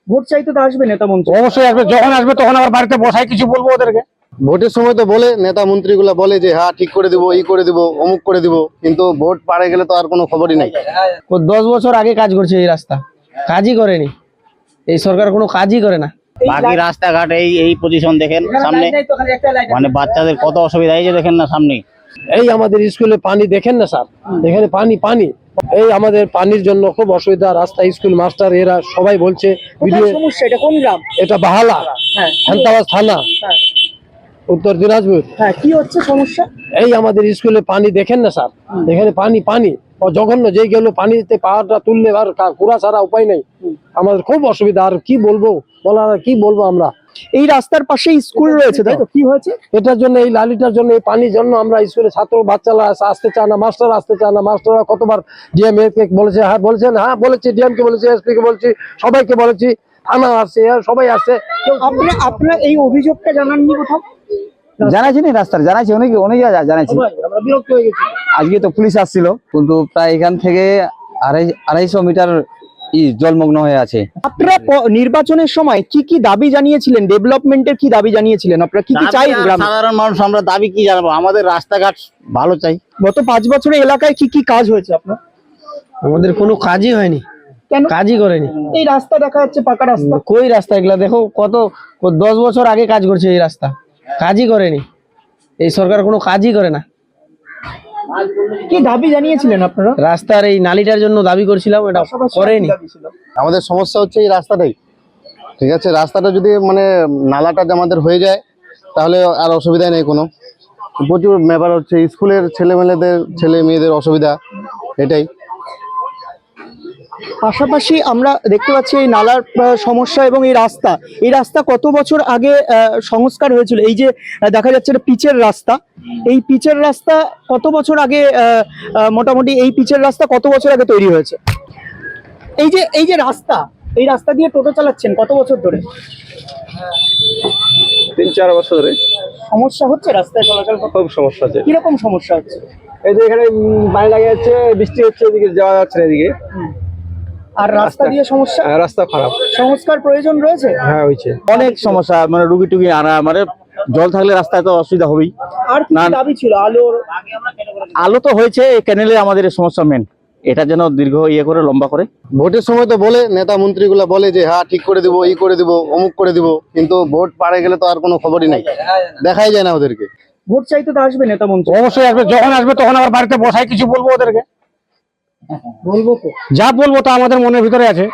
Vote চাইতে তো আসবে নেতা মন্ত্রী। অবশ্যই আসবে, যখন আসবে তখন আবার বাড়িতে বসাই কিছু বলবো ওদেরকে। ভোটের সময় তো বলে নেতা মন্ত্রীগুলা বলে যে হ্যাঁ ঠিক করে দিব, ই করে দিব, অমুক করে দিব, কিন্তু ভোট পাড়ে গেলে তো আর কোনো খবরই নাই। 10 বছর আগে কাজ করছে এই রাস্তা, কাজই করেনি এই সরকার, কোনো কাজই করে না। বাকি রাস্তাঘাট এই পজিশন দেখেন সামনে, মানে বাচ্চাদের কত অসুবিধা, এই যে দেখেন না সামনে। এই আমাদের স্কুলে পানি দেখেন না স্যার, এখানে পানি এই আমাদের পানির জন্য খুব অসুবিধা। রাস্তা, স্কুল, মাস্টার এরা সবাই বলছে ভিডিও। সমস্যা এটা কোন গ্রাম? এটা বাহালা, হ্যাঁ হান্তাবাদ থানা, হ্যাঁ উত্তর দিনাজপুর। হ্যাঁ, কি হচ্ছে সমস্যা? এই আমাদের স্কুলে পানি দেখেন না স্যার, এখানে পানি জঘন্য। যে গেল পানিতে পাহাড়টা তুললে আর কুড়া ছাড়া উপায় নেই। আমাদের খুব অসুবিধা, আর কি বলবো, বলার আর কি বলবো আমরা। এই রাস্তার পাশে স্কুল রয়েছে, তাই তো? কি হয়েছে এটার জন্য, এই লালিটার জন্য, এই পানির জন্য আমরা স্কুলে ছাত্র বাচ্চারা আসতে চায় না, মাস্টার আসতে চায় না। মাস্টাররা কতবার ডিএম কে বলেছে, হ্যাঁ বলেছেন, হ্যাঁ বলেছি, ডিএম কে বলেছি, এসপি কে বলেছি, সবাইকে বলেছি, থানা আসছে, সবাই আসছে। আপনারা এই অভিযোগটা জানাননি কোথাও? জানাইছি না রাস্তার, জানাইছি অনেক জানাইছি। আমরা বিরক্ত হয়ে গেছি। আজকে তো পুলিশ আসছিল, কিন্তু প্রায় এখান থেকে 250 মিটার জলমগ্ন হয়ে আছে। আপনারা নির্বাচনের সময় কি কি দাবি জানিয়েছিলেন? ডেভেলপমেন্টের কি দাবি জানিয়েছিলেন? আপনারা কি কি চাই গ্রামে? সাধারণ মানুষ আমরা দাবি কি জানাবো, আমাদের রাস্তাঘাট ভালো চাই। গত 5 বছরে এলাকায় কি কি কাজ হয়েছে আপনার? আমাদের কোনো কাজই হয়নি, কেন? কাজই করেনি। এই রাস্তা দেখা যাচ্ছে পাকা রাস্তা। কই রাস্তা এগুলা দেখো, 10 বছর আগে কাজ করছে এই রাস্তা, কাজই করেনি এই সরকার, কোনো কাজই করে না। কি দাবি জানিয়েছিলেন আপনারা? রাস্তার এই নালিটার জন্য দাবি করছিলাম, এটা করেনি। আমাদের সমস্যা হচ্ছে এই রাস্তাটাই। ঠিক আছে, রাস্তাটা যদি মানে নালাটা আমাদের হয়ে যায় তাহলে আর অসুবিধা নেই কোনো। প্রচুর ব্যাপার হচ্ছে স্কুলের ছেলে মেয়েদের অসুবিধা, এটাই। পাশাপাশি আমরা দেখতে পাচ্ছি এই নালার সমস্যা এবং এই রাস্তা কত বছর আগে সংস্কার হয়েছিল? এই যে দেখা যাচ্ছে এটা পিচের রাস্তা, এই পিচের রাস্তা কত বছর আগে মোটামুটি এই পিচের রাস্তা কত বছর আগে তৈরি হয়েছে? এই যে রাস্তা, এই রাস্তা দিয়ে টোটো চালাচ্ছেন কত বছর ধরে? 3-4 বছর ধরে সমস্যা হচ্ছে রাস্তায় চলাচল করতে? খুব সমস্যা আছে। কিরকম সমস্যা হচ্ছে? এই যে এখানে পানি লাগে যাচ্ছে, বৃষ্টি হচ্ছে, এদিকে যাওয়া যাচ্ছে না এদিকে। আর রাস্তা দিয়ে সমস্যা, রাস্তা খারাপ। সংস্কার প্রয়োজন রয়েছে। হ্যাঁ হয়েছে। অনেক সমস্যা, মানে রুগী টুগি আনা, মানে জল থাকলে রাস্তায় তো অসুবিধা হবেই। আর কি কি দাবি ছিল? আলো তো হয়েছে, ক্যানেলে আমাদের সমস্যা মেন, এটা যেন দীর্ঘ করে লম্বা করে। ভোটের সময় তো বলে নেতা মন্ত্রীগুলা বলে যে হ্যাঁ ঠিক করে দিব, ই করে দিব, অমুক করে দিব, কিন্তু ভোট পাড়ে গেলে তো আর কোনো খবরই নাই, দেখাই যায় না ওদেরকে। ভোট চাইতে তো আসবে নেতা মন্ত্রী। অবশ্যই আসবে, যখন আসবে তখন আবার বাড়িতে বসাই কিছু বলবো ওদেরকে। বলবো তো, যা বলবো তা আমাদের মনের ভিতরে আছে।